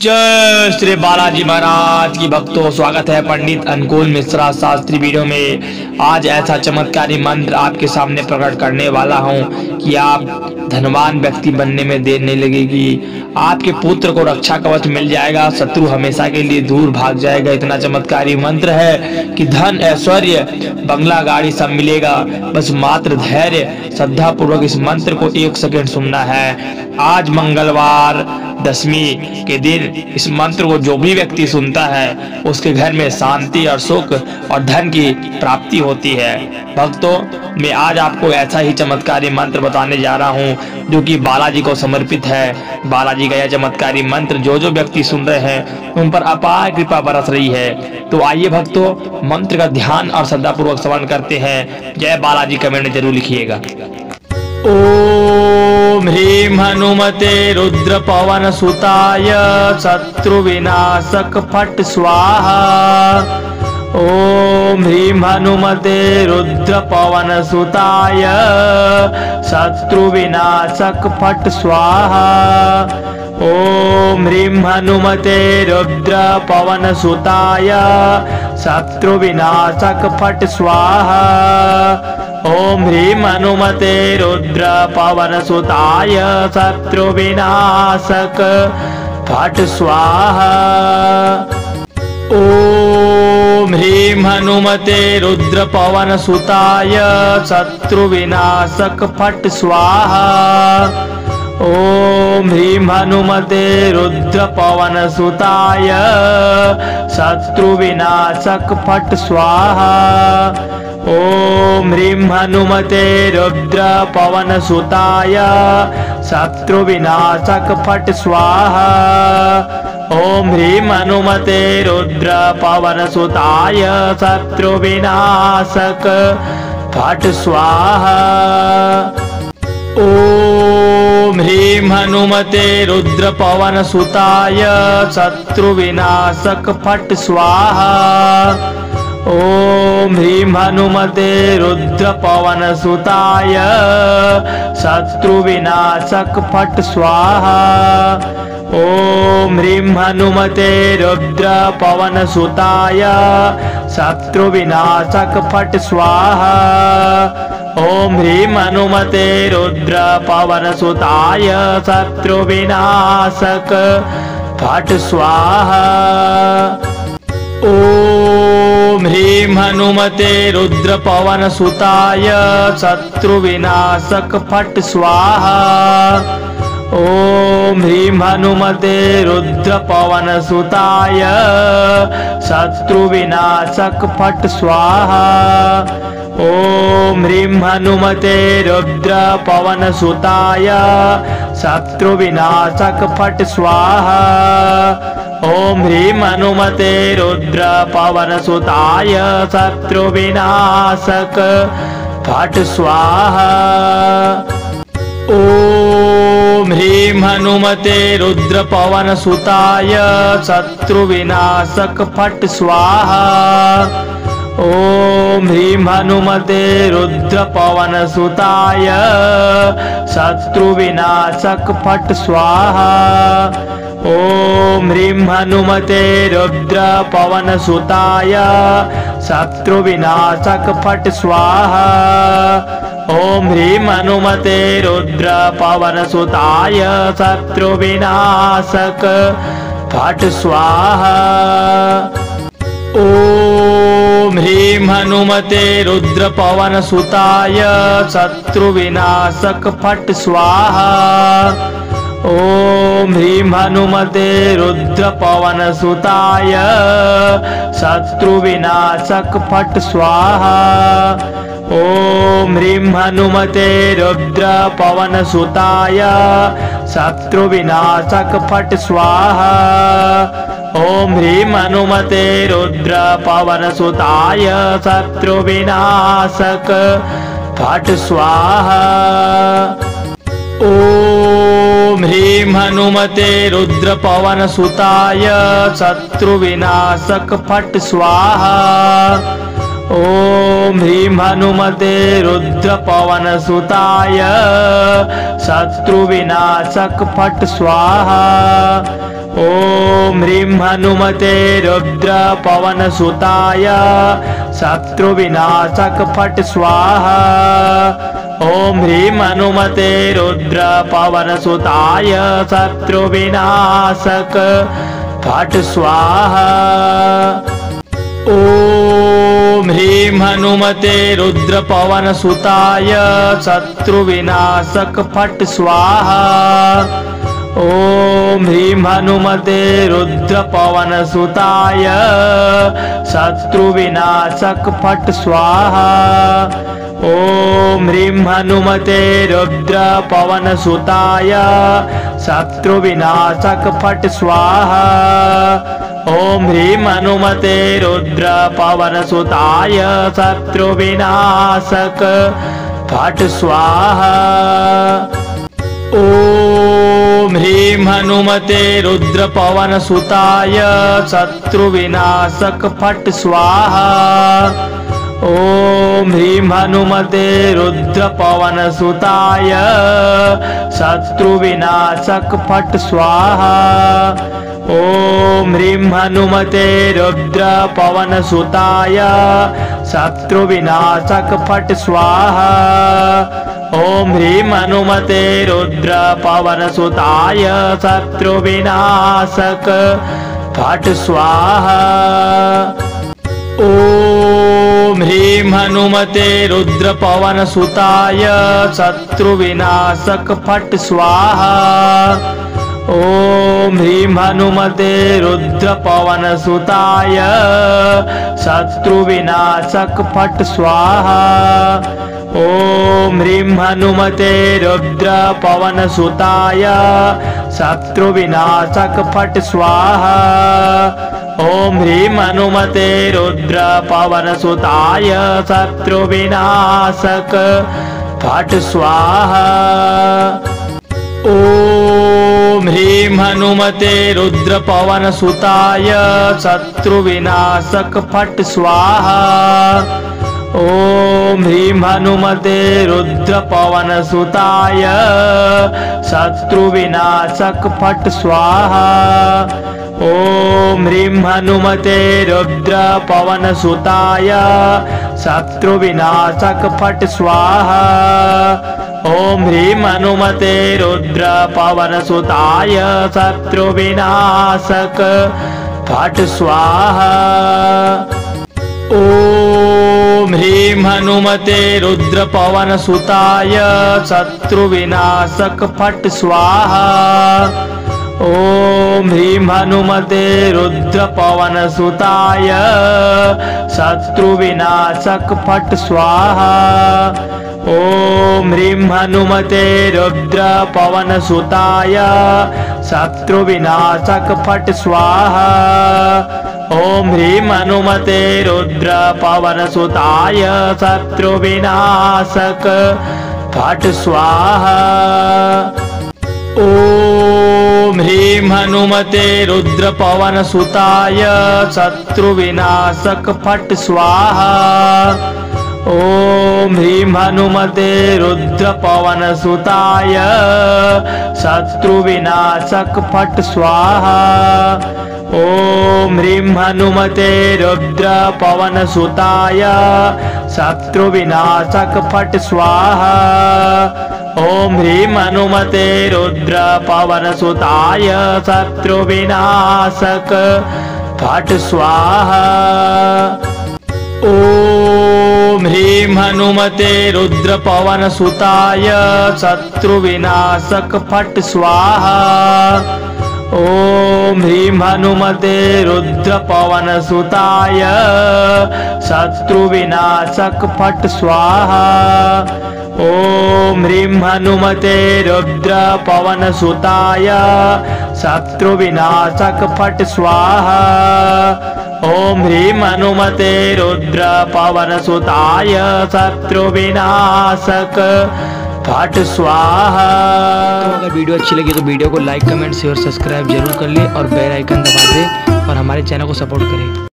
जय श्री बालाजी महाराज की भक्तों, स्वागत है पंडित अनुकूल मिश्रा शास्त्री वीडियो में। आज ऐसा चमत्कारी मंत्र आपके सामने प्रकट करने वाला हूं कि आप धनवान व्यक्ति बनने में देर नहीं लगेगी। आपके पुत्र को रक्षा कवच मिल जाएगा, शत्रु हमेशा के लिए दूर भाग जाएगा। इतना चमत्कारी मंत्र है कि धन, ऐश्वर्य, बंगला, गाड़ी सब मिलेगा। बस मात्र धैर्य, श्रद्धा पूर्वक इस मंत्र को 1 सेकंड सुनना है। आज मंगलवार दशमी के दिन इस मंत्र को जो भी व्यक्ति सुनता है उसके घर में शांति और सुख और धन की प्राप्ति होती है। भक्तों, मैं आज आपको ऐसा ही चमत्कारी मंत्र बताने जा रहा हूं जो कि बालाजी को समर्पित है। बालाजी का यह चमत्कारी मंत्र जो व्यक्ति सुन रहे हैं उन पर अपार कृपा बरस रही है। तो आइए भक्तों, मंत्र का ध्यान और श्रद्धा पूर्वक श्रवण करते हैं। जय बालाजी कमेंट में जरूर लिखिएगा। ओम ह्रीं हनुमते रुद्र पवन सुताय शत्रु विनाशक फट स्वाहा। ओम ह्रीं हनुमते रुद्र पवन सुताय शत्रु विनाशक फट स्वाहा। ओम ह्रीं हनुमते रुद्र पवन सुताय शत्रु विनाशक फट स्वाहा। ओम ह्रीं हनुमते रुद्र पवन सुताय शत्रु विनाशक फट स्वाहा। ओम ह्रीं हनुमते रुद्र पवन सुताय शत्रु विनाशक फट स्वाहा। ओम ह्रीं हनुमते रुद्र पवन सुताय शत्रु विनाशक फट स्वाहा। ओम ह्रीं हनुमते रुद्र पवन सुताय शत्रु विनाशक फट स्वाहा। ओम ह्रीं हनुमते रुद्र पवन सुताय शत्रु विनाशक फट स्वाहा। ओम ह्रीं हनुमते रुद्र पवन सुताय शत्रु विनाशक फट स्वाहा। ओम ह्रीं हनुमते रुद्र पवन सुताय शत्रु विनाशक फट स्वाहा। ओम ह्रीं हनुमते रुद्र पवन सुताय शत्रु विनाशक फट स्वाहा। ओम ह्रीं हनुमते रुद्र पवन सुताय शत्रु विनाशक फट स्वाहा। ओम ह्रीं हनुमते रुद्र पवन सुताय शत्रु विनाशक फट स्वाहा। ओम ह्रीं हनुमते रुद्र पवन सुताय शत्रु विनाशक फट स्वाहा। ओम ह्रीं हनुमते रुद्र पवन सुताय शत्रु विनाशक फट स्वाहा। ओम ह्रीं हनुमते रुद्र पवन सुताय शत्रु विनाशक फट स्वाहा। ओम ह्रीं हनुमते रुद्र पवन सुताय शत्रु विनाशक फट स्वाहा। ओम ह्रीं हनुमते रुद्र पवन सुताय शत्रु विनाशक फट स्वाहा। ओम ह्रीं हनुमते रुद्र पवन सुताय शत्रु विनाशक फट स्वाहा। ओम ह्रीं हनुमते रुद्र पवन सुताय शत्रु विनाशक फट स्वाहा। ओम ह्रीं हनुमते रुद्र पवन सुताय शत्रु विनाशक फट स्वाहा। ओम ह्रीं हनुमते रुद्र पवन सुताय शत्रु विनाशक फट स्वाहा। ओम ह्रीं हनुमते रुद्र पवन सुताय शत्रु विनाशक फट स्वाहा। ओम ह्रीं हनुमते रुद्र पवन सुताय शत्रु विनाशक फट स्वाहा। ओम ह्रीं हनुमते रुद्र पवन सुताय शत्रु विनाशक फट स्वाहा। ओम ह्रीं हनुमते रुद्र पवन सुताय शत्रु विनाशक फट स्वाहा। ओम ह्रीं हनुमते रुद्र पवन सुताय शत्रु विनाशक फट स्वाहा। ओम ह्रीं हनुमते रुद्र पवन सुताय शत्रु विनाशक फट स्वाहा। ओम ह्रीं हनुमते रुद्र पवन सुताय शत्रु विनाशक फट स्वाहा। ओम ह्रीं हनुमते रुद्र पवन सुताय शत्रु विनाशक फट स्वाहा। ओम ह्रीं हनुमते रुद्र पवन सुताय शत्रु विनाशक फट स्वाहा। ओम ह्रीं हनुमते रुद्र पवन सुताय शत्रु विनाशक फट स्वाहा। ओम ह्रीं हनुमते रुद्र पवन सुताय शत्रु विनाशक फट स्वाहा। ओम ह्रीं हनुमते रुद्र पवन सुताय शत्रु विनाशक फट स्वाहा। ओम ह्रीं हनुमते रुद्र पवन सुताय शत्रु विनाशक फट स्वाहा। ओम ह्रीं हनुमते रुद्र पवन सुताय शत्रु विनाशक फट स्वाहा। ओम ह्रीं हनुमते रुद्र पवन सुताय शत्रु विनाशक फट स्वाहा। ओम ह्रीं हनुमते रुद्र पवन सुताय शत्रु विनाशक फट स्वाहा। ओम ह्रीं हनुमते रुद्र पवन सुताय शत्रु विनाशक फट स्वाहा। ओम ह्रीं हनुमते रुद्र पवन सुताय शत्रु विनाशक फट स्वाहा। ओम ह्रीं हनुमते रुद्र पवन सुताय शत्रु विनाशक फट स्वाहा। ओम ह्रीं हनुमते रुद्र पवन सुताय शत्रु विनाशक फट स्वाहा। ओम ह्रीं हनुमते रुद्र पवन सुताय शत्रु विनाशक फट स्वाहा। ओम ह्रीं हनुमते रुद्र पवन सुताय शत्रु विनाशक फट स्वाहा। ओम ह्रीं हनुमते रुद्र पवन सुताय शत्रु विनाशक फट स्वाहा। ओम ह्रीं हनुमते रुद्र पवन सुताय शत्रु विनाशक फट स्वाहा। ओम ह्रीं हनुमते रुद्र पवन सुताय शत्रु विनाशक फट स्वाहा। ओम ह्रीं हनुमते रुद्र पवन सुताय शत्रु विनाशक फट स्वाहा। ओम ह्रीं हनुमते रुद्र पवन सुताय शत्रु विनाशक फट स्वाहा। ओम ह्रीं हनुमते रुद्र पवन सुताय शत्रु विनाशक फट स्वाहा। ओम ह्रीं हनुमते रुद्र पवन सुताय शत्रु विनाशक फट स्वाहा। ओम ह्रीं हनुमते रुद्र पवन सुताय शत्रु विनाशक फट स्वाहा। ओम ह्रीं हनुमते रुद्र पवन सुताय शत्रु विनाशक फट स्वाहा। ओम ह्रीं हनुमते रुद्र पवन सुताय शत्रु विनाशक फट स्वाहा। ओम ह्रीं हनुमते रुद्र पवन सुताय शत्रु विनाशक फट स्वाहा। ओम ह्रीं हनुमते रुद्र पवन सुताय शत्रु विनाशक फट स्वाहा। तो अगर वीडियो अच्छी लगी तो वीडियो को लाइक कमेंट शेयर सब्सक्राइब जरूर कर ले और बेल आइकन दबा दे और हमारे चैनल को सपोर्ट करें।